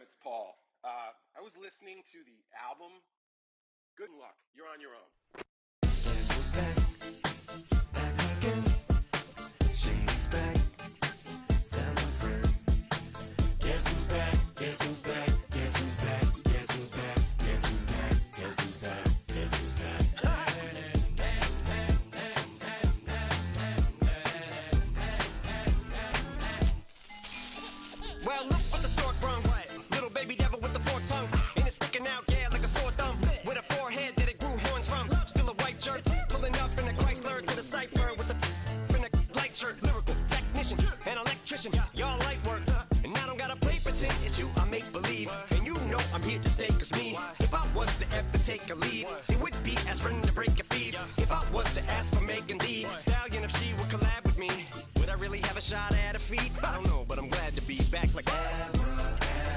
it's Paul. I was listening to the album. Good luck. You're on your own. Guess who's back? Back again. She's back. Tell a friend. Guess who's back? Guess who's back? Guess who's back? Guess who's back? Guess who's back? Guess who's back? Guess who's back? Well, look what the stork brung. Little baby devil with the forked tongue. And it's sticking out, yeah, like a sore thumb. With a forehead that it grew horns from. Still a white shirt, pulling up in a Chrysler to the cipher with a light shirt. Lyrical technician, an electrician, y'all light work. And I don't gotta play pretend, it's you I make believe. And you know I'm here to stay, cause me, if I was to ever take a lead, it would be aspirin to break your feet. If I was to ask for Megan Thee Stallion, if she would collab with me, would I really have a shot at her feet? I don't know, but I'm glad to be back like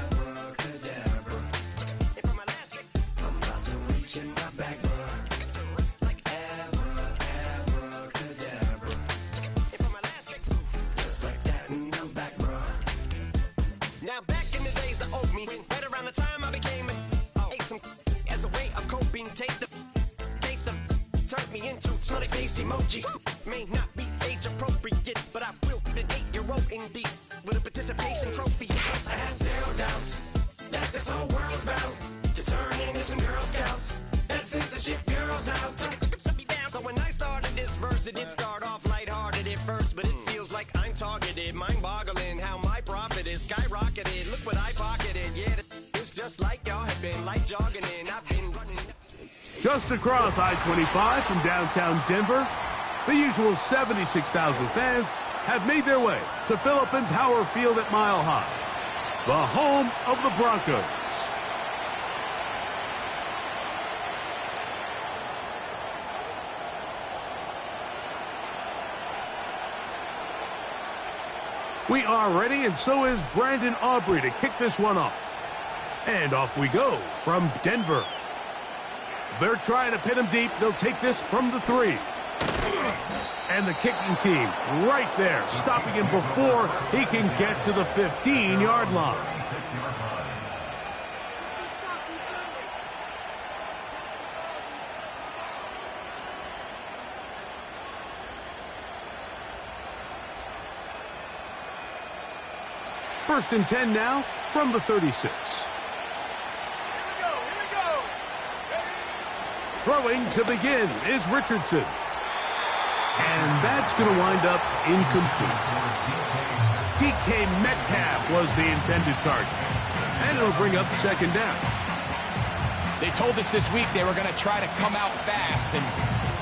Abracadabra. And for my last trick, I'm about to reach in my back, bruh. like Abracadabra. and for my last trick, Just like that, and I'm back, bruh. now back in the days of old me, right around the time I became ate some as a way of coping. Taste the taste of turned me into smiley face emoji. May not be age appropriate, but I will fit an 8-year-old indeed with a participation trophy. I have zero doubts that this whole world's bound to turn into some Girl Scouts. That censorship bureau's out. Set me down. So when I started this verse, it did start off lighthearted at first, but it feels like I'm targeted. Mind-boggling how my profit is skyrocketed. Look what I pocketed. Yeah, it's just like y'all have been like jogging in. I've been running. Just across I-25 from downtown Denver, the usual 76,000 fans have made their way to Philippine Power Field at Mile High, the home of the Broncos. We are ready, and so is Brandon Aubrey to kick this one off. And off we go from Denver. They're trying to pin him deep. They'll take this from the 3. And the kicking team right there, stopping him before he can get to the 15-yard line. First and 10 now from the 36. Throwing to begin is Richardson. And that's going to wind up incomplete. DK Metcalf was the intended target. And it'll bring up second down. They told us this week they were going to try to come out fast, and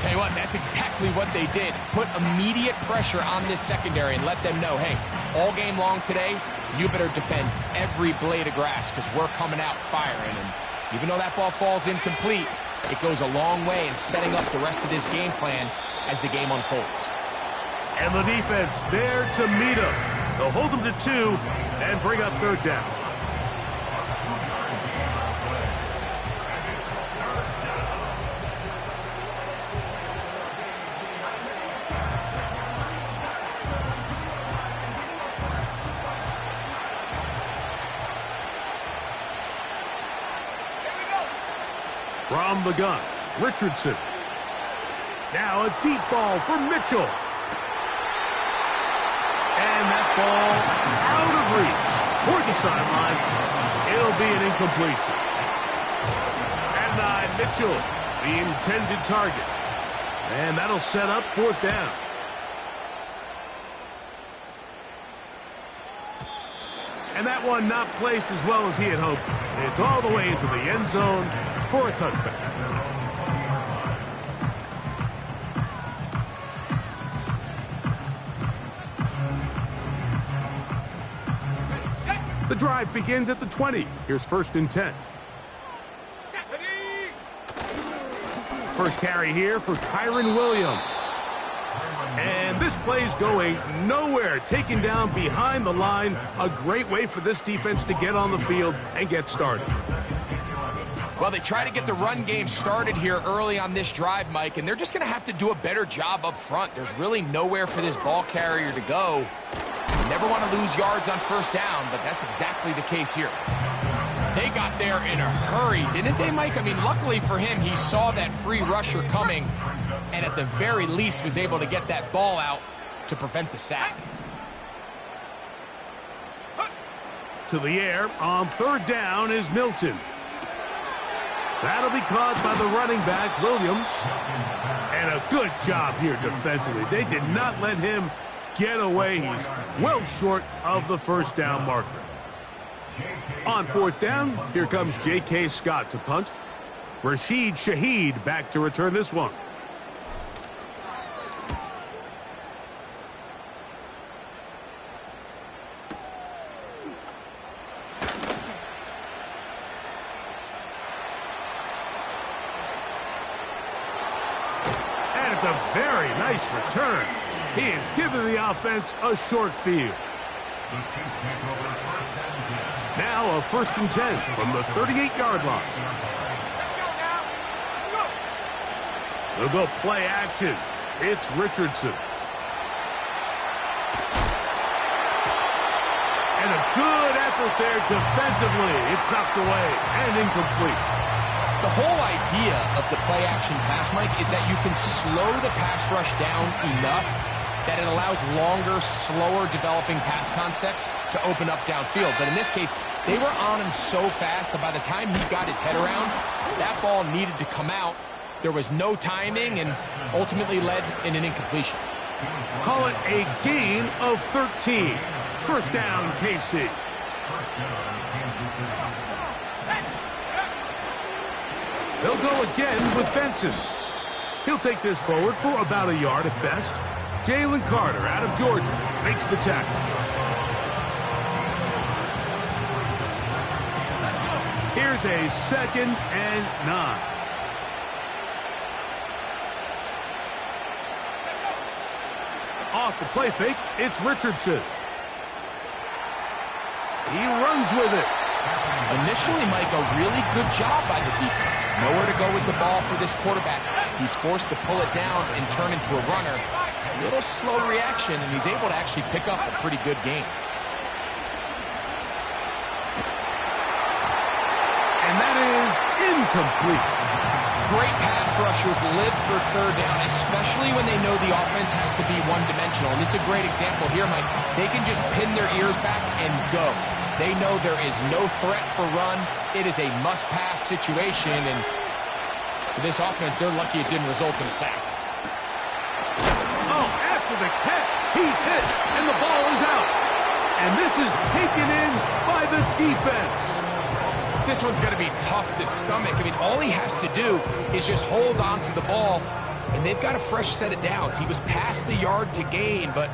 tell you what, that's exactly what they did. Put immediate pressure on this secondary and let them know, hey, all game long today, you better defend every blade of grass because we're coming out firing. And even though that ball falls incomplete, it goes a long way in setting up the rest of this game plan as the game unfolds. And the defense there to meet him. They'll hold him to 2 and bring up third down. From the gun, Richardson. Now a deep ball for Mitchell. And that ball out of reach toward the sideline. It'll be an incompletion. And Mitchell, the intended target. And that'll set up fourth down. And that one not placed as well as he had hoped. It's all the way into the end zone for a touchback. The drive begins at the 20. Here's first and 10. First carry here for Kyren Williams. And this play's going nowhere. Taken down behind the line. A great way for this defense to get on the field and get started. Well, they try to get the run game started here early on this drive, Mike, and they're just going to have to do a better job up front. There's really nowhere for this ball carrier to go. You never want to lose yards on first down, but that's exactly the case here. They got there in a hurry, didn't they, Mike? I mean, luckily for him, he saw that free rusher coming and at the very least was able to get that ball out to prevent the sack. To the air on third down is Milton. That'll be caught by the running back, Williams. And a good job here defensively. They did not let him get away. He's well short of the first down marker. On fourth down, here comes J.K. Scott to punt. Rashid Shaheed back to return this one. And it's a very nice return. He is giving the offense a short field. Now a 1st and 10 from the 38-yard line. They'll go play action. It's Richardson. And a good effort there defensively. It's knocked away and incomplete. The whole idea of the play-action pass, Mike, is that you can slow the pass rush down enough that it allows longer, slower developing pass concepts to open up downfield. But in this case, they were on him so fast that by the time he got his head around, that ball needed to come out. There was no timing and ultimately led in an incompletion. Call it a gain of 13. First down, KC. They'll go again with Benson. He'll take this forward for about a yard at best. Jalen Carter out of Georgia makes the tackle. Here's a 2nd and 9. Off the play fake, it's Richardson. He runs with it. Initially, Mike, a really good job by the defense. Nowhere to go with the ball for this quarterback. He's forced to pull it down and turn into a runner. A little slow reaction, and he's able to actually pick up a pretty good game. And that is incomplete. Great pass rushers live for third down, especially when they know the offense has to be one-dimensional. And this is a great example here, Mike. They can just pin their ears back and go. They know there is no threat for run. It is a must-pass situation, and for this offense, they're lucky it didn't result in a sack. Oh, after the catch, he's hit, and the ball is out. And this is taken in by the defense. This one's going to be tough to stomach. I mean, all he has to do is just hold on to the ball, and they've got a fresh set of downs. He was past the yard to gain, but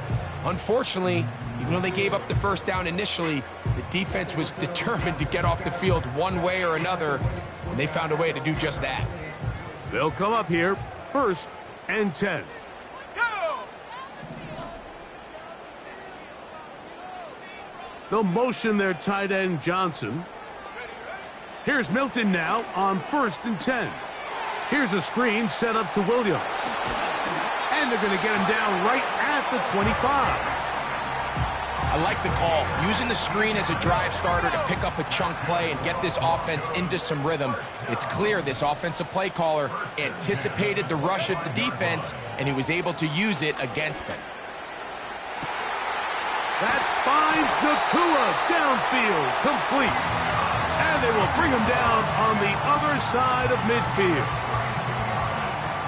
unfortunately, even though they gave up the first down initially, the defense was determined to get off the field one way or another, and they found a way to do just that. They'll come up here, 1st and 10. They'll motion their tight end, Johnson. Here's Milton now on 1st and 10. Here's a screen set up to Williams. And they're going to get him down right at the 25. I like the call. Using the screen as a drive starter to pick up a chunk play and get this offense into some rhythm. It's clear this offensive play caller anticipated the rush of the defense, and he was able to use it against them. That finds Nacua downfield, complete. And they will bring him down on the other side of midfield.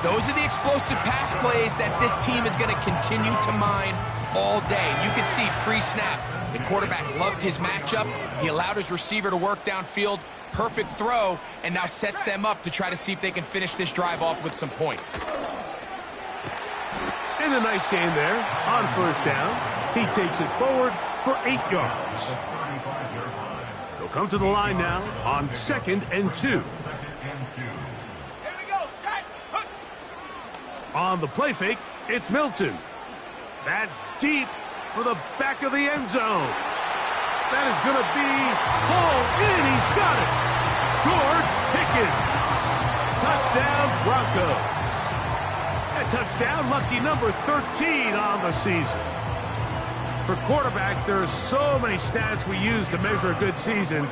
Those are the explosive pass plays that this team is going to continue to mine all day. You can see pre-snap, the quarterback loved his matchup. He allowed his receiver to work downfield. Perfect throw, and now sets them up to try to see if they can finish this drive off with some points. And a nice gain there on 1st down. He takes it forward for 8 yards. They'll come to the line now on 2nd and 2. On the play fake, it's Milton. That's deep for the back of the end zone. That is going to be hauled in. He's got it. George Pickens. Touchdown, Broncos. A touchdown, lucky number 13 on the season. For quarterbacks, there are so many stats we use to measure a good season.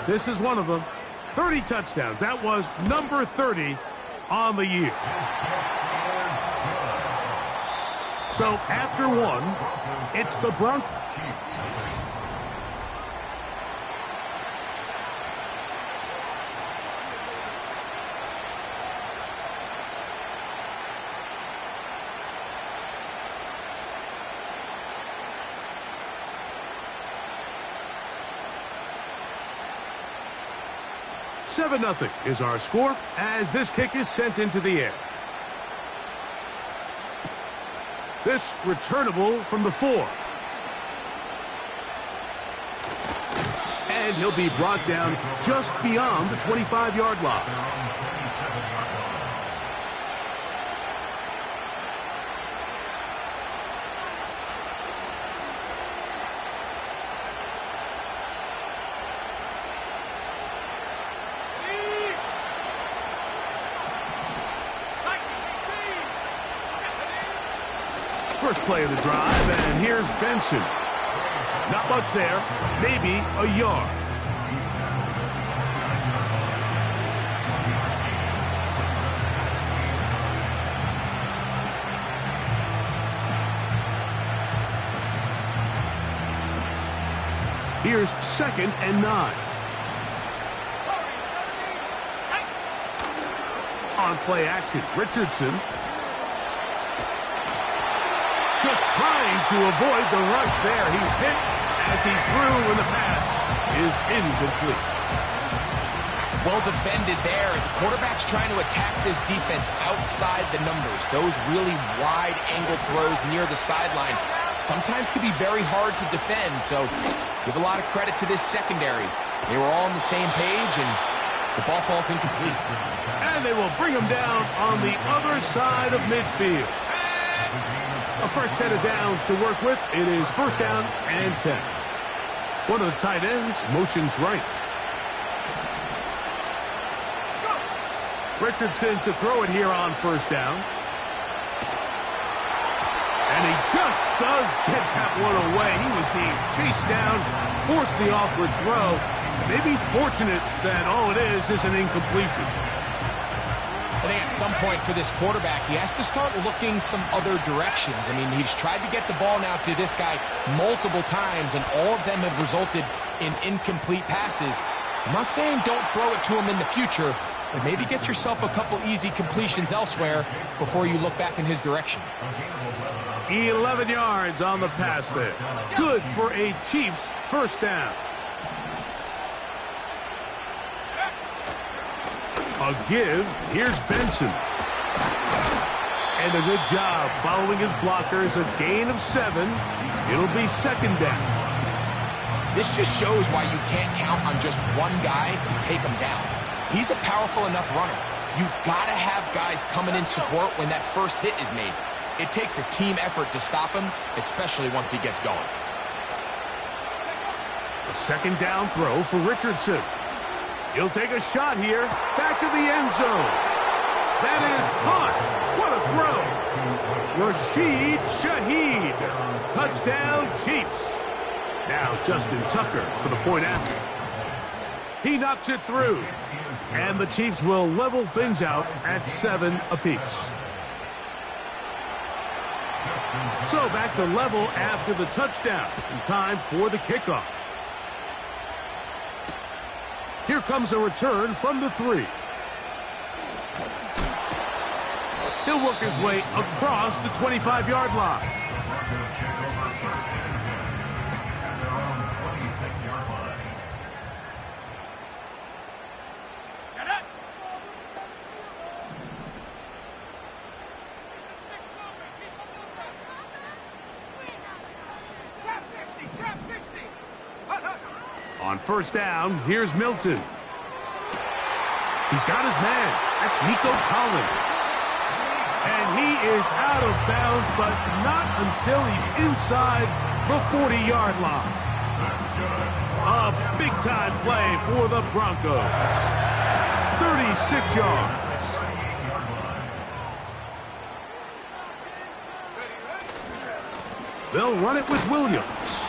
This is one of them. 30 touchdowns. That was number 30 on the year. So after one, it's the Broncos. Seven 0 is our score as this kick is sent into the air. This returnable from the 4. And he'll be brought down just beyond the 25-yard line. First play of the drive, and here's Benson. Not much there, maybe a yard. Here's 2nd and 9. On play action, Richardson. Just trying to avoid the rush there. He's hit as he threw, and the pass is incomplete. Well defended there. The quarterback's trying to attack this defense outside the numbers. Those really wide angle throws near the sideline sometimes can be very hard to defend. So give a lot of credit to this secondary. They were all on the same page, and the ball falls incomplete. And they will bring him down on the other side of midfield. A fresh set of downs to work with. It is 1st down and 10. One of the tight ends motions right. Richardson to throw it here on 1st down. And he just does get that one away. He was being chased down, forced the awkward throw. Maybe he's fortunate that all it is an incompletion. I think at some point for this quarterback, he has to start looking some other directions. I mean, he's tried to get the ball now to this guy multiple times, and all of them have resulted in incomplete passes. I'm not saying don't throw it to him in the future, but maybe get yourself a couple easy completions elsewhere before you look back in his direction. 11 yards on the pass there. Good for a Chiefs 1st down. A give. Here's Benson. And a good job following his blockers. A gain of 7. It'll be 2nd down. This just shows why you can't count on just one guy to take him down. He's a powerful enough runner. You gotta have guys coming in support when that first hit is made. It takes a team effort to stop him, especially once he gets going. A 2nd down throw for Richardson. He'll take a shot here. Back to the end zone. That is caught. What a throw. Rashid Shaheed. Touchdown, Chiefs. Now Justin Tucker for the point after. He knocks it through. And the Chiefs will level things out at 7 apiece. So back to level after the touchdown. In time for the kickoff. Here comes a return from the 3. He'll work his way across the 25-yard line. On 1st down, here's Milton. He's got his man. That's Nico Collins. And he is out of bounds, but not until he's inside the 40-yard line. A big-time play for the Broncos. 36 yards. They'll run it with Williams.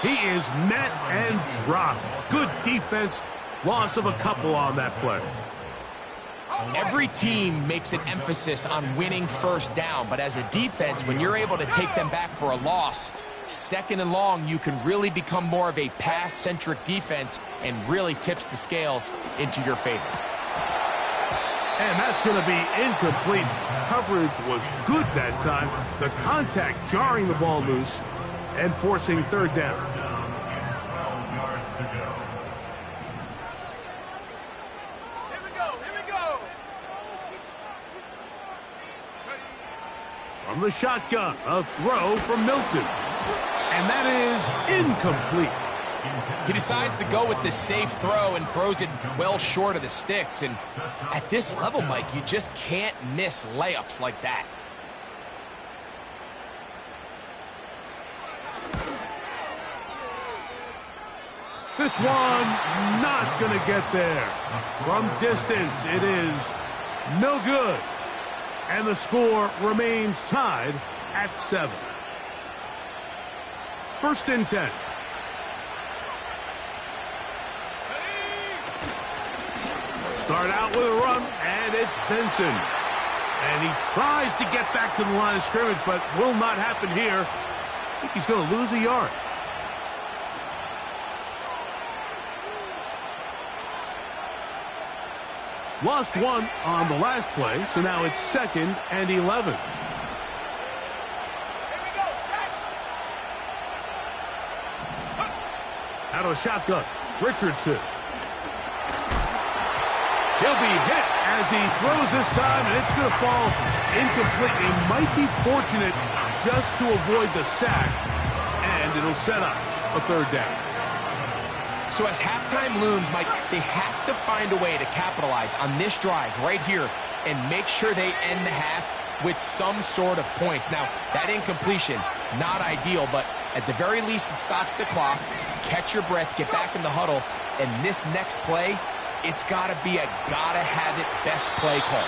He is met and dropped. Good defense Loss of a couple on that play. Every team makes an emphasis on winning first down, but as a defense, when you're able to take them back for a loss, second and long, you can really become more of a pass-centric defense and really tips the scales into your favor. And that's going to be incomplete. Coverage was good that time. The contact jarring the ball loose and forcing third down. From the shotgun, a throw from Milton. And that is incomplete. He decides to go with the safe throw and throws it well short of the sticks. And at this level, Mike, you just can't miss layups like that. This one not going to get there. From distance, it is no good. And the score remains tied at 7. First and 10. Start out with a run, and it's Benson. And he tries to get back to the line of scrimmage, but will not happen here. I think he's going to lose a yard. Lost one on the last play, so now it's 2nd and 11. Out of a shotgun, Richardson. He'll be hit as he throws this time, and it's going to fall incomplete. He might be fortunate just to avoid the sack, and it'll set up a third down. So as halftime looms, Mike, they have to find a way to capitalize on this drive right here and make sure they end the half with some sort of points. Now, that incompletion, not ideal, but at the very least it stops the clock, catch your breath, get back in the huddle, and this next play, it's got to be a gotta-have-it best play call.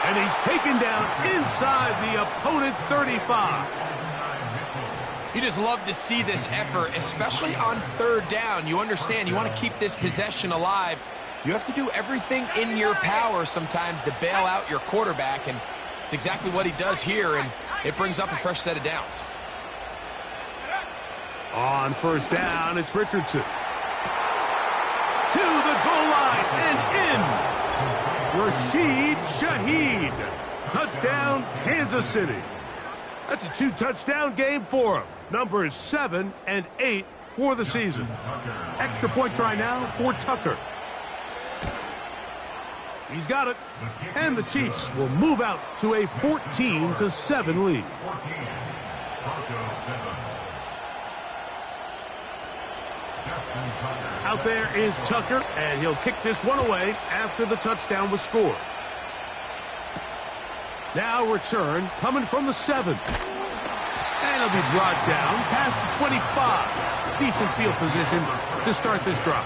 And he's taken down inside the opponent's 35. You just love to see this effort, especially on third down. You understand, you want to keep this possession alive. You have to do everything in your power sometimes to bail out your quarterback, and it's exactly what he does here, and it brings up a fresh set of downs. On first down, it's Richardson. To the goal line and in. Rashid Shaheed. Touchdown, Kansas City. That's a 2-touchdown game for him. Numbers 7 and 8 for the season. Extra point try now for Tucker. He's got it. And the Chiefs will move out to a 14-7 lead. Out there is Tucker, and he'll kick this one away after the touchdown was scored. Now return coming from the 7. And he'll be brought down past the 25. Decent field position to start this drive.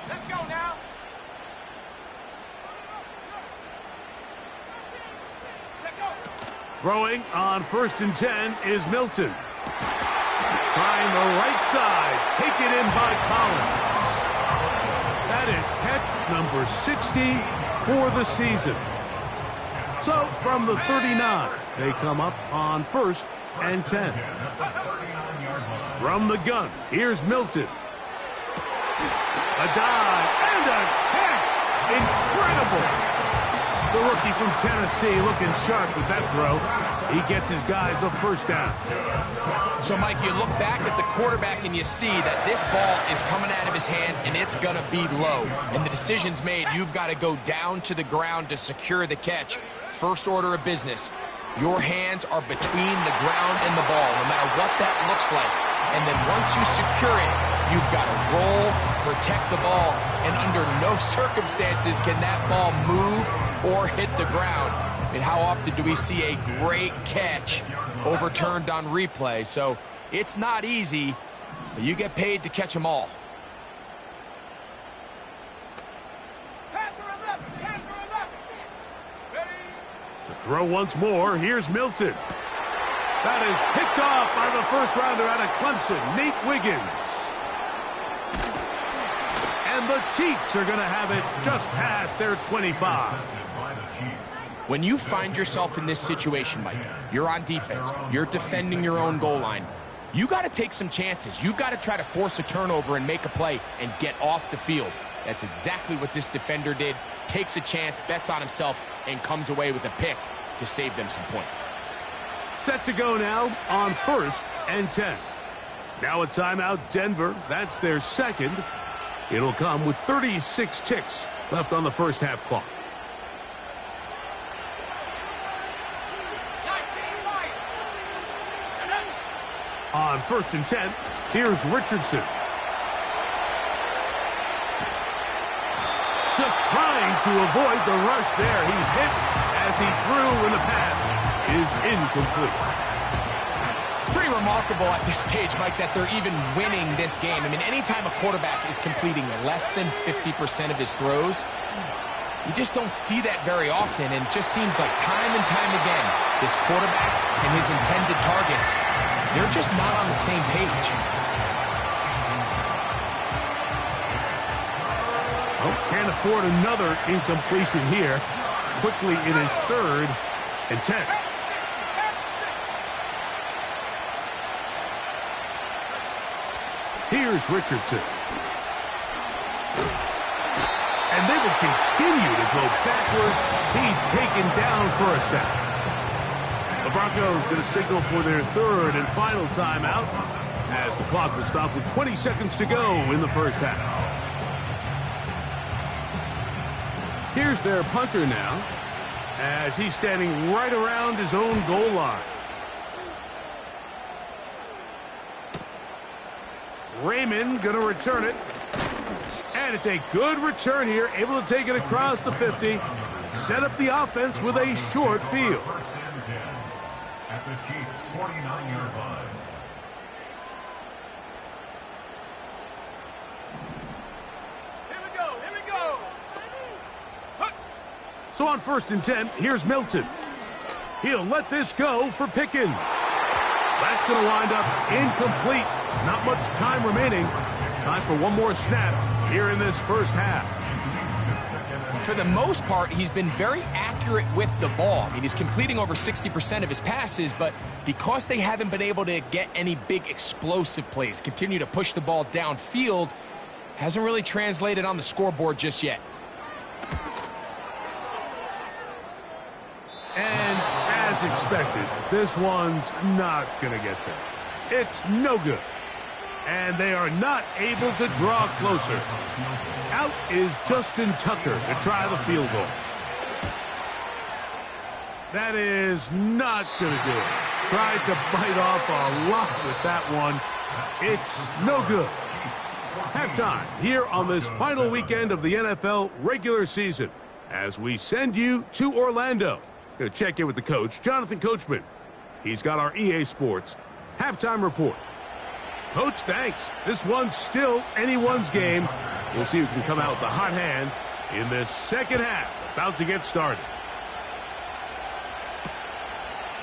Let's go now. Throwing on 1st and 10 is Milton. Trying the right side. Take it in by Collins. That is catch number 60 for the season. So from the 39, they come up on 1st and 10. From the gun, here's Milton. A dive and a catch. Incredible. The rookie from Tennessee looking sharp with that throw. He gets his guys a first down. So, Mike, you look back at the quarterback and you see that this ball is coming out of his hand and it's going to be low. And the decision's made. You've got to go down to the ground to secure the catch. First order of business. Your hands are between the ground and the ball, no matter what that looks like. And then once you secure it, you've got to roll, protect the ball, and under no circumstances can that ball move or hit the ground. And how often do we see a great catch overturned on replay? So it's not easy, but you get paid to catch them all. To throw once more, here's Milton. That is picked off by the first rounder out of Clemson, Nate Wiggins. And the Chiefs are going to have it just past their 25. When you find yourself in this situation, Mike, you're on defense, you're defending your own goal line, you got to take some chances. You've got to try to force a turnover and make a play and get off the field. That's exactly what this defender did. Takes a chance, bets on himself, and comes away with a pick to save them some points. Set to go now on 1st and 10. Now a timeout, Denver. That's their second. It'll come with 36 ticks left on the first half clock. On 1st and 10, here's Richardson. Just trying to avoid the rush there. He's hit as he threw, and the pass is incomplete. It's pretty remarkable at this stage, Mike, that they're even winning this game. I mean, anytime a quarterback is completing less than 50% of his throws, you just don't see that very often, and it just seems like time and time again, this quarterback and his intended targets, they're just not on the same page. Oh, can't afford another incompletion here. Quickly it is 3rd and 10. Here's Richardson. And they will continue to go backwards. He's taken down for a sack. The Broncos going to signal for their 3rd and final timeout as the clock will stop with 20 seconds to go in the first half. Here's their punter now as he's standing right around his own goal line. Raymond going to return it. And it's a good return here, able to take it across the 50. Set up the offense with a short field. At the Chiefs' 49-yard line. So on 1st and 10, here's Milton. He'll let this go for Pickens. That's going to wind up incomplete. Not much time remaining. Time for one more snap here in this first half. For the most part, he's been very accurate with the ball. I mean, he's completing over 60% of his passes, but because they haven't been able to get any big explosive plays, continue to push the ball downfield, hasn't really translated on the scoreboard just yet. And as expected, this one's not going to get there. It's no good. And they are not able to draw closer. Out is Justin Tucker to try the field goal. That is not going to do it. Tried to bite off a lot with that one. It's no good. Halftime here on this final weekend of the NFL regular season as we send you to Orlando. Going to check in with the coach, Jonathan Coachman. He's got our EA Sports halftime report. Coach, thanks. This one's still anyone's game. We'll see who can come out with the hot hand in this second half. About to get started.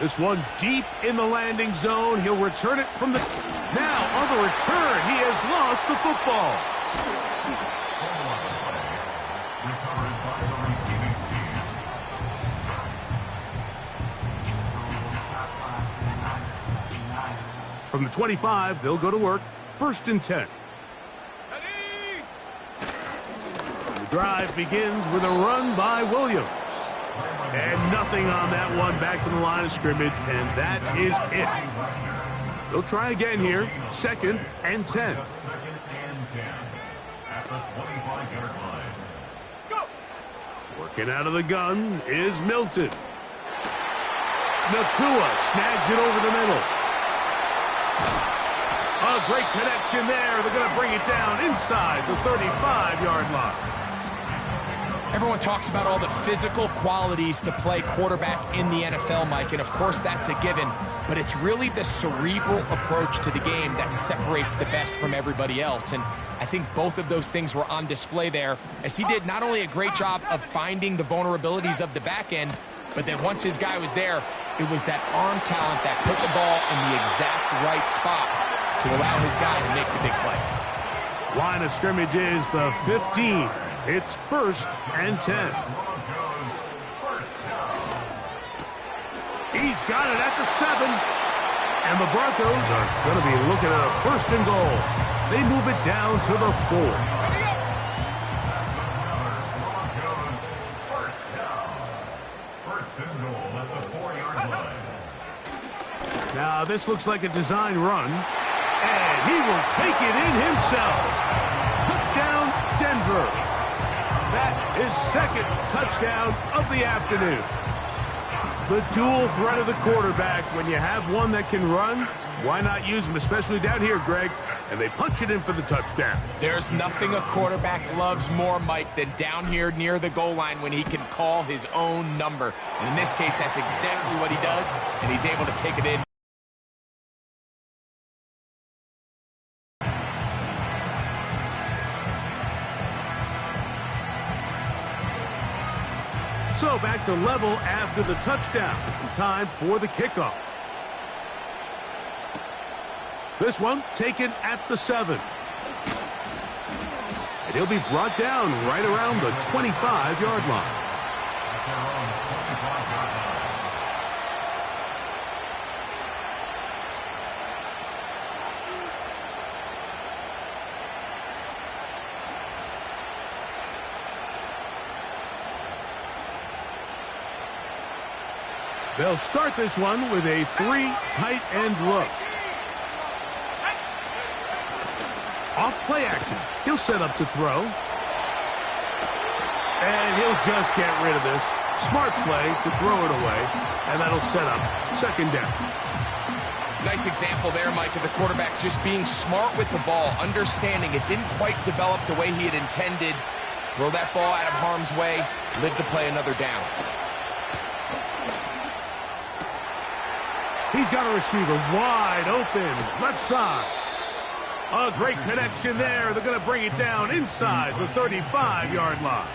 This one deep in the landing zone. He'll return it from the... Now, on the return, he has lost the football. From the 25, they'll go to work. 1st and 10. The drive begins with a run by Williams. And nothing on that one. Back to the line of scrimmage, and that is it. They'll try again here. 2nd and 10. 2nd and 10 at the 25-yard line. Go! Working out of the gun is Milton. Nakua snags it over the middle. A great connection there. They're going to bring it down inside the 35-yard line. Everyone talks about all the physical qualities to play quarterback in the NFL, Mike, and of course that's a given, but it's really the cerebral approach to the game that separates the best from everybody else, and I think both of those things were on display there, as he did not only a great job of finding the vulnerabilities of the back end, But then once his guy was there, it was that arm talent that put the ball in the exact right spot to allow his guy to make the big play. Line of scrimmage is the 15. It's 1st and 10. He's got it at the 7. And the Broncos are going to be looking at a 1st and goal. They move it down to the 4. Now, this looks like a design run, and he will take it in himself. Touchdown, Denver. That is 2nd touchdown of the afternoon. The dual threat of the quarterback. When you have one that can run, why not use him, especially down here, Greg? And they punch it in for the touchdown. There's nothing a quarterback loves more, Mike, than down here near the goal line when he can call his own number. And in this case, that's exactly what he does, and he's able to take it in. So back to level after the touchdown. Time for the kickoff. This one taken at the 7. And he'll be brought down right around the 25-yard line. They'll start this one with a 3 tight end look. Off play action. He'll set up to throw. And he'll just get rid of this. Smart play to throw it away. And that'll set up 2nd down. Nice example there, Mike, of the quarterback just being smart with the ball, understanding it didn't quite develop the way he had intended. Throw that ball out of harm's way, live to play another down. He's got a receiver wide open, left side. A great connection there. They're going to bring it down inside the 35-yard line.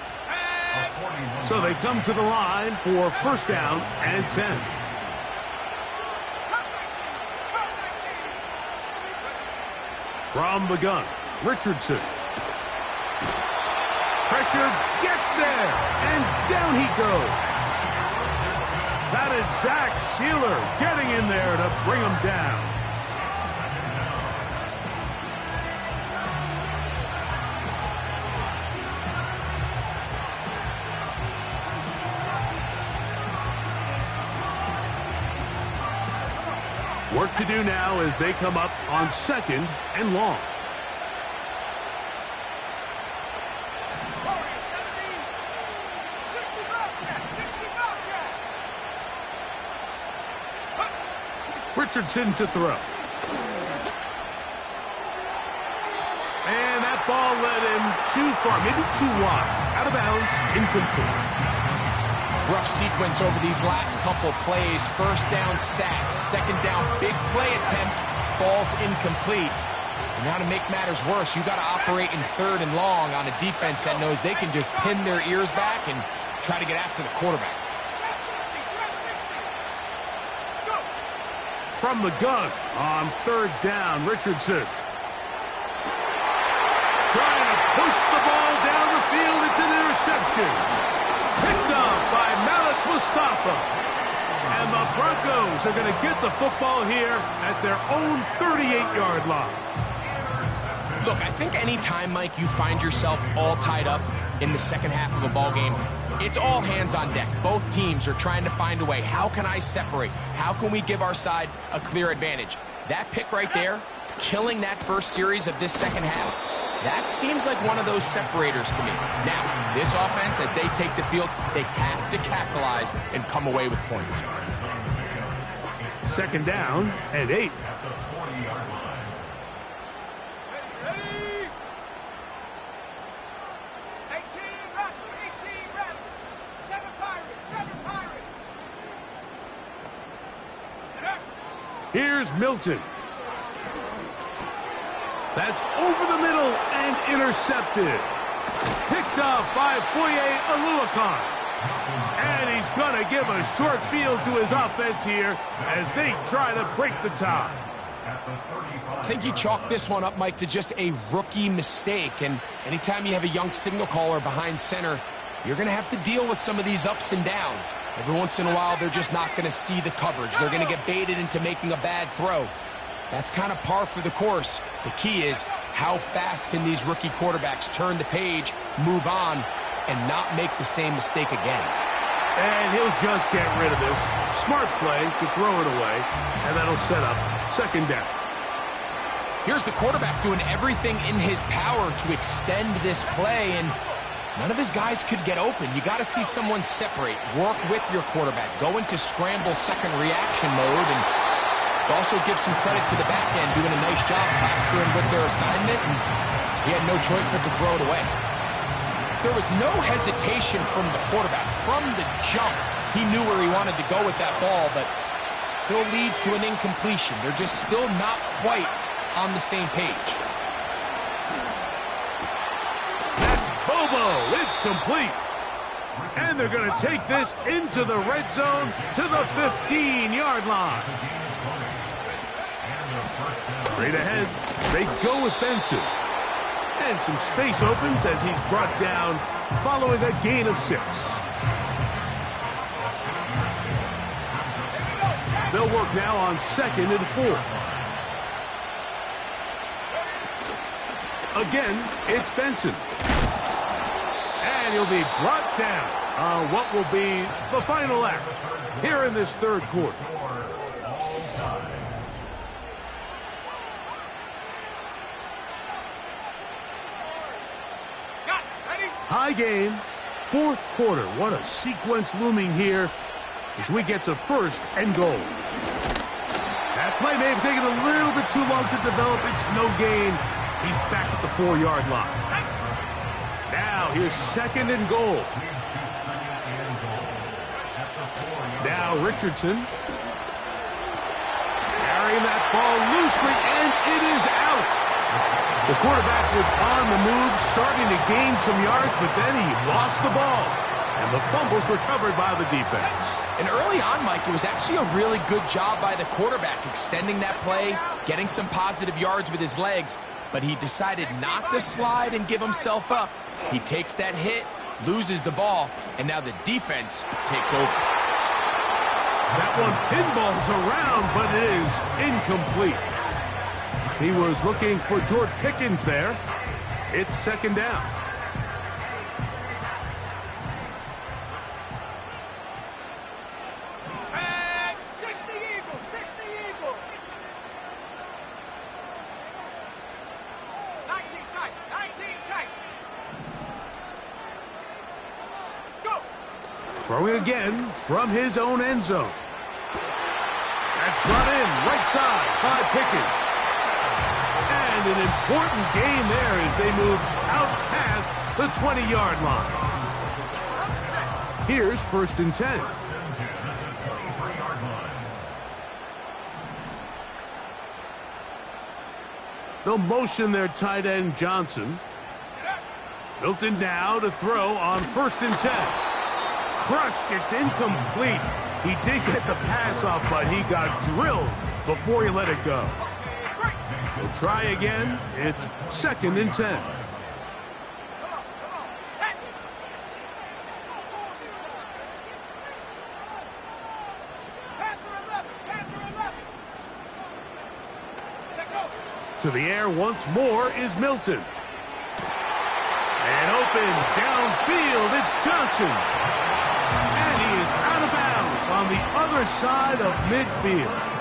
So they come to the line for 1st down and 10. From the gun, Richardson. Pressure gets there, and down he goes. That is Zach Sieler getting in there to bring him down. Work to do now as they come up on 2nd and long. Richardson to throw. And that ball led him too far, maybe too wide. Out of bounds, incomplete. Rough sequence over these last couple plays. 1st down sack, 2nd down big play attempt, falls incomplete. And now to make matters worse, you got to operate in 3rd and long on a defense that knows they can just pin their ears back and try to get after the quarterback. From the gun on 3rd down, Richardson. Trying to push the ball down the field. It's an interception. Picked up by Malik Mustafa. And the Broncos are going to get the football here at their own 38-yard line. Look, I think any time, Mike, you find yourself all tied up in the second half of a ball game, it's all hands on deck. Both teams are trying to find a way. How can I separate? How can we give our side a clear advantage? That pick right there, killing that first series of this second half, that seems like one of those separators to me. Now, this offense, as they take the field, they have to capitalize and come away with points. 2nd down and 8. Here's Milton. That's over the middle and intercepted. Picked off by Foye Oluokun. And he's going to give a short field to his offense here as they try to break the tie. I think you chalk this one up, Mike, to just a rookie mistake. And anytime you have a young signal caller behind center, you're going to have to deal with some of these ups and downs. Every once in a while, they're just not going to see the coverage. They're going to get baited into making a bad throw. That's kind of par for the course. The key is how fast can these rookie quarterbacks turn the page, move on, and not make the same mistake again. And he'll just get rid of this. Smart play to throw it away, and that'll set up second down. Here's the quarterback doing everything in his power to extend this play, and none of his guys could get open. You got to see someone separate, work with your quarterback, go into scramble second reaction mode, and also give some credit to the back end, doing a nice job mastering with their assignment, and he had no choice but to throw it away. There was no hesitation from the quarterback. From the jump, he knew where he wanted to go with that ball, but still leads to an incompletion. They're just still not quite on the same page. That's Bobo. It's complete. And they're going to take this into the red zone to the 15-yard line. Straight ahead, they go with Benson. And some space opens as he's brought down following a gain of 6. They'll work now on 2nd and 4. Again, it's Benson. And he'll be brought down on what will be the final act here in this third quarter. Tie game, fourth quarter. What a sequence looming here as we get to 1st and goal. That play may have taken a little bit too long to develop. It's no gain. He's back at the 4-yard line. Now here's 2nd and goal. Now Richardson carrying that ball loosely, and it is out. The quarterback was on the move, starting to gain some yards, but then he lost the ball. And the fumble's recovered by the defense. And early on, Mike, it was actually a really good job by the quarterback, extending that play, getting some positive yards with his legs, but he decided not to slide and give himself up. He takes that hit, loses the ball, and now the defense takes over. That one pinballs around, but it is incomplete. He was looking for George Pickens there. It's 2nd down. And 60 Eagles, 60 Eagles. 19 tight, 19 tight. Go. Throwing again from his own end zone. That's brought in right side by Pickens. And an important gain there as they move out past the 20-yard line. Here's 1st and 10. They'll motion their tight end Johnson. Milton now to throw on 1st and 10. Crushed, it's incomplete. He did get the pass off, but he got drilled before he let it go. We'll try again. It's 2nd and 10. To the air once more is Milton. And open downfield, it's Johnson. And he is out of bounds on the other side of midfield.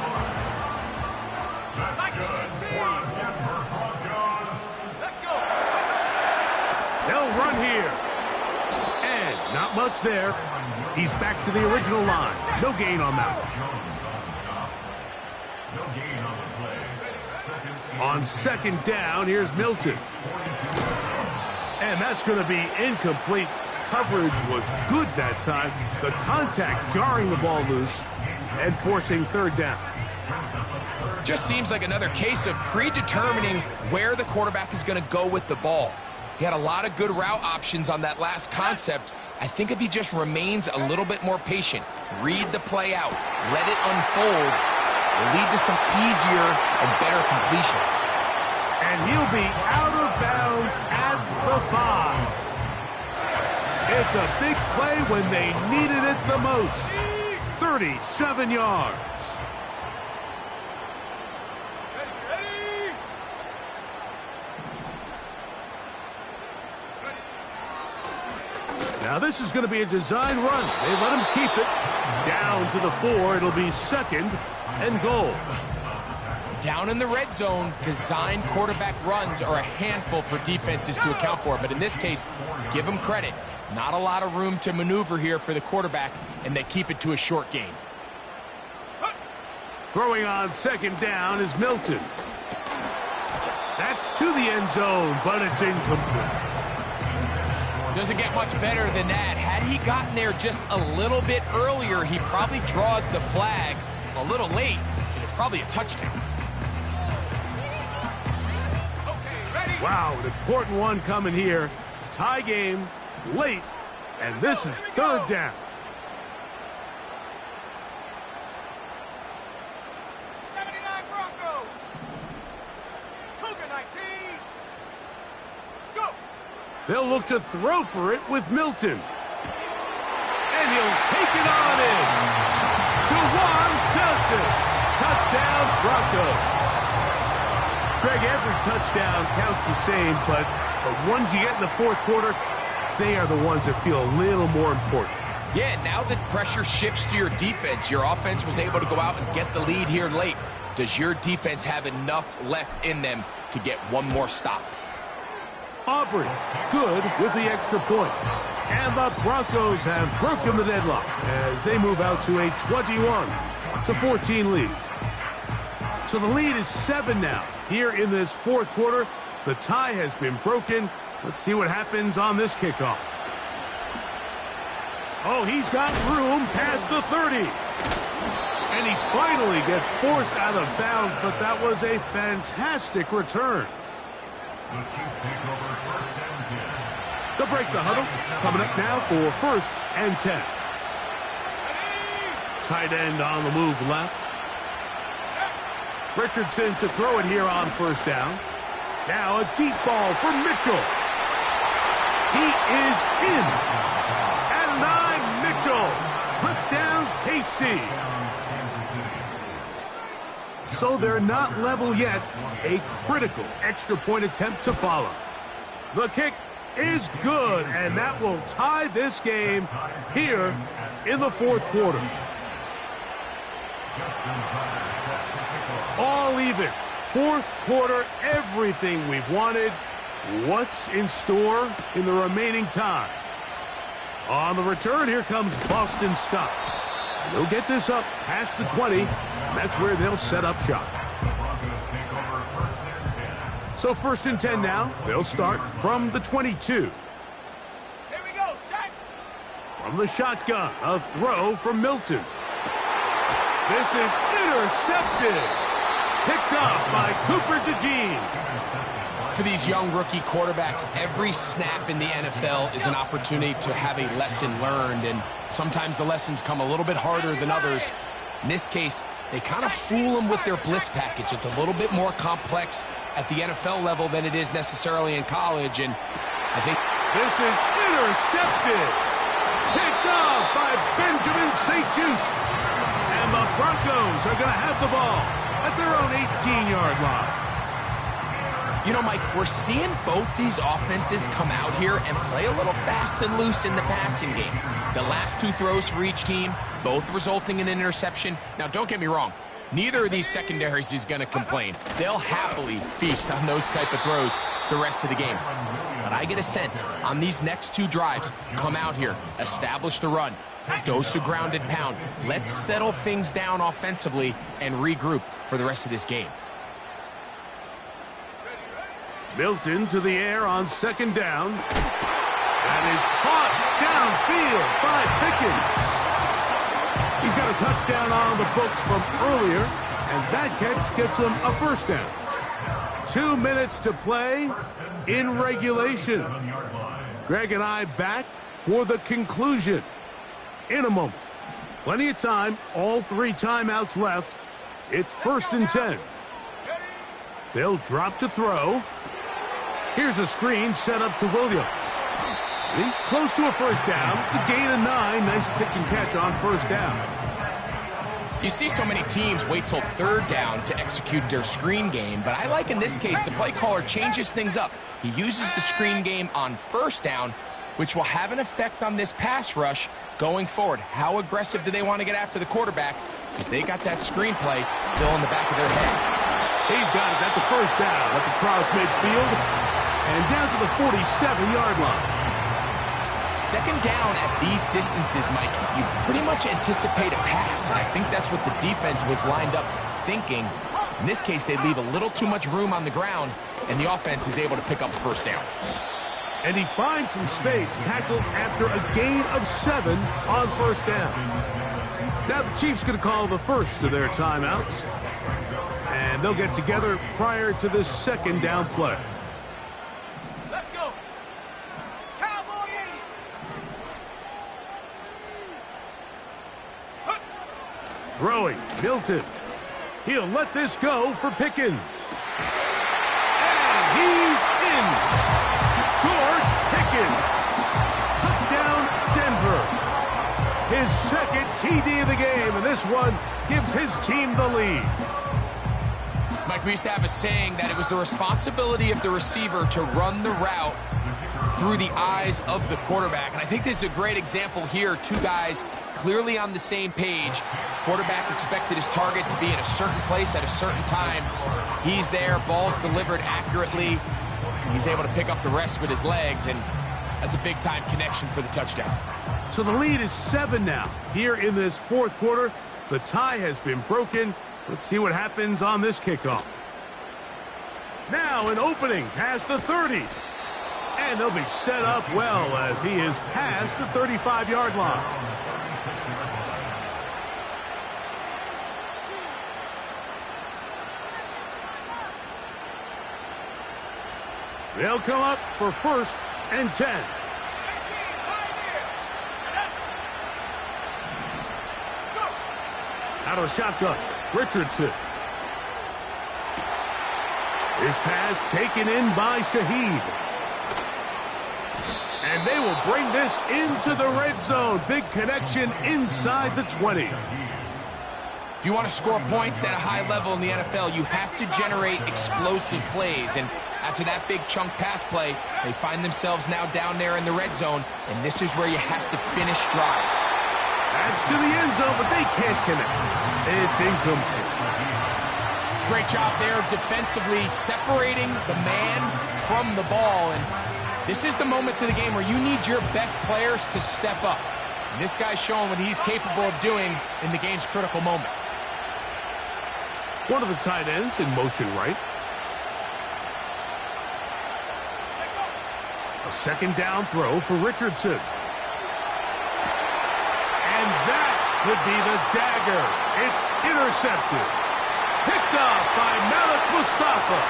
They'll run here. And not much there. He's back to the original line. No gain on that one. On 2nd down, here's Milton. And that's going to be incomplete. Coverage was good that time. The contact jarring the ball loose and forcing 3rd down. Just seems like another case of predetermining where the quarterback is going to go with the ball. He had a lot of good route options on that last concept, I think if he just remains a little bit more patient, read the play out, let it unfold, will lead to some easier and better completions. And he'll be out of bounds at the 5. It's a big play when they needed it the most. 37 yards. Now this is going to be a design run. They let him keep it. Down to the 4. It'll be 2nd and goal. Down in the red zone, design quarterback runs are a handful for defenses to account for. But in this case, give them credit. Not a lot of room to maneuver here for the quarterback, and they keep it to a short game. Throwing on 2nd down is Milton. That's to the end zone, but it's incomplete. Doesn't get much better than that. Had he gotten there just a little bit earlier, he probably draws the flag a little late, and it's probably a touchdown. Wow, an important one coming here. Tie game, late, and this is 3rd down. They'll look to throw for it with Milton. And he'll take it on in. Juwan Johnson. Touchdown, Broncos. Greg, every touchdown counts the same, but the ones you get in the 4th quarter, they are the ones that feel a little more important. Yeah, now that pressure shifts to your defense, your offense was able to go out and get the lead here late. Does your defense have enough left in them to get one more stop? Aubrey, good with the extra point. And the Broncos have broken the deadlock as they move out to a 21-14 lead. So the lead is 7 now. Here in this 4th quarter, the tie has been broken. Let's see what happens on this kickoff. Oh, he's got room past the 30. And he finally gets forced out of bounds, but that was a fantastic return. The Chiefs take over 1st and 10. They'll break the huddle. Coming up now for 1st and 10. Tight end on the move left. Richardson to throw it here on 1st down. Now a deep ball for Mitchell. He is in. And 9, Mitchell. Touchdown, KC. So they're not level yet. A critical extra point attempt to follow. The kick is good, and that will tie this game here in the 4th quarter. All even. 4th quarter, everything we've wanted. What's in store in the remaining time? On the return, here comes Boston Scott. And they'll get this up past the 20, and that's where they'll set up shop. So 1st and 10 now. They'll start from the 22. Here we go, set. From the shotgun, a throw from Milton. This is intercepted. Picked up by Cooper DeJean. For these young rookie quarterbacks, every snap in the NFL is an opportunity to have a lesson learned, and sometimes the lessons come a little bit harder than others. In this case, they kind of fool them with their blitz package. It's a little bit more complex at the NFL level than it is necessarily in college, and I think this is intercepted. Picked off by Benjamin St-Juste. And the Broncos are going to have the ball at their own 18-yard line. You know, Mike, we're seeing both these offenses come out here and play a little fast and loose in the passing game. The last 2 throws for each team, both resulting in an interception. Now, don't get me wrong. Neither of these secondaries is going to complain. They'll happily feast on those type of throws the rest of the game. But I get a sense on these next 2 drives, come out here, establish the run, goes to ground and pound. Let's settle things down offensively and regroup for the rest of this game. Milton to the air on 2nd down. That is caught downfield by Pickens. He's got a touchdown on the books from earlier, and that catch gets him a 1st down. 2 minutes to play in regulation. Greg and I back for the conclusion in a moment. Plenty of time, all 3 timeouts left. It's 1st and 10. They'll drop to throw. Here's a screen set up to Williams. He's close to a first down. It's a gain of 9. Nice pitch and catch on first down. You see so many teams wait till 3rd down to execute their screen game, but I like in this case the play caller changes things up. He uses the screen game on 1st down, which will have an effect on this pass rush going forward. How aggressive do they want to get after the quarterback? Because they got that screenplay still in the back of their head. He's got it. That's a first down up across midfield and down to the 47-yard line. 2nd down at these distances, Mike, you pretty much anticipate a pass, and I think that's what the defense was lined up thinking. In this case, they leave a little too much room on the ground, and the offense is able to pick up a first down. And he finds some space, tackled after a gain of 7 on first down. Now the Chiefs going to call the first of their timeouts, and they'll get together prior to this 2nd down play. Let's go. Cowboy 80. Throwing, Milton. He'll let this go for Pickens. And he's in. George Pickens. Touchdown, Denver. His 2nd TD of the game, and this one gives his team the lead. Mike, we used to have a saying that it was the responsibility of the receiver to run the route through the eyes of the quarterback. And I think this is a great example here. 2 guys clearly on the same page. Quarterback expected his target to be in a certain place at a certain time. He's there, ball's delivered accurately. He's able to pick up the rest with his legs, and that's a big-time connection for the touchdown. So the lead is 7 now. Here in this 4th quarter, the tie has been broken. Let's see what happens on this kickoff. Now an opening past the 30. And they'll be set up well as he is past the 35-yard line. They'll come up for 1st and 10. Out of the shotgun, Richardson. His pass taken in by Shaheed. And they will bring this into the red zone. Big connection inside the 20. If you want to score points at a high level in the NFL, you have to generate explosive plays. And after that big chunk pass play, they find themselves now down there in the red zone, and this is where you have to finish drives. Adds to the end zone, but they can't connect. It's incomplete. Great job there defensively separating the man from the ball. And this is the moments of the game where you need your best players to step up. And this guy's showing what he's capable of doing in the game's critical moment. One of the tight ends in motion right. A 2nd down throw for Richardson. And that could be the dagger. It's intercepted. Picked up by Malik Mustafa.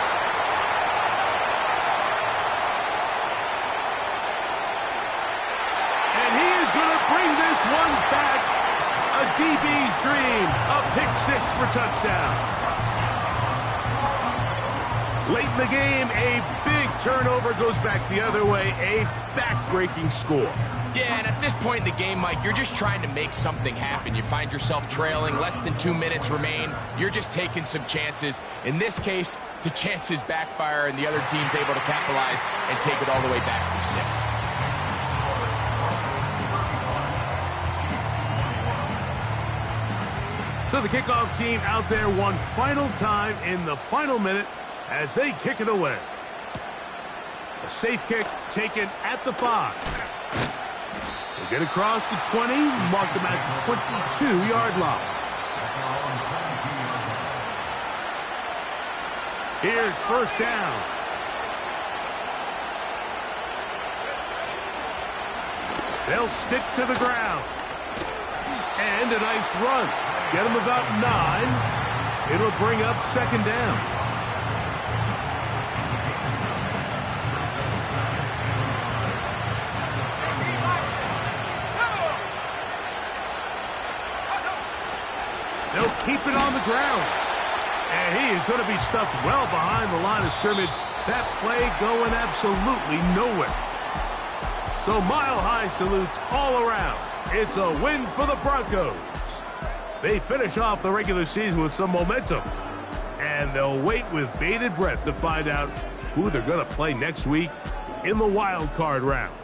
And he is going to bring this one back. A DB's dream. A pick-6 for touchdown. Late in the game, a big turnover goes back the other way. A back-breaking score. Yeah, and at this point in the game, Mike, you're just trying to make something happen. You find yourself trailing, less than 2 minutes remain. You're just taking some chances. In this case, the chances backfire, and the other team's able to capitalize and take it all the way back for 6. So the kickoff team out there one final time in the final minute as they kick it away. A safe kick taken at the 5. They get across the 20, mark them at the 22-yard line. Here's 1st down. They'll stick to the ground. And a nice run. Get them about 9. It'll bring up 2nd down. keep it on the ground. And he is going to be stuffed well behind the line of scrimmage. That play going absolutely nowhere. So mile-high salutes all around. It's a win for the Broncos. They finish off the regular season with some momentum. And they'll wait with bated breath to find out who they're going to play next week in the wild card round.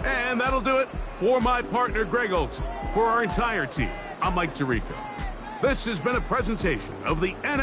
And that'll do it for my partner, Greg Olson. For our entire team, I'm Mike Tirico. This has been a presentation of the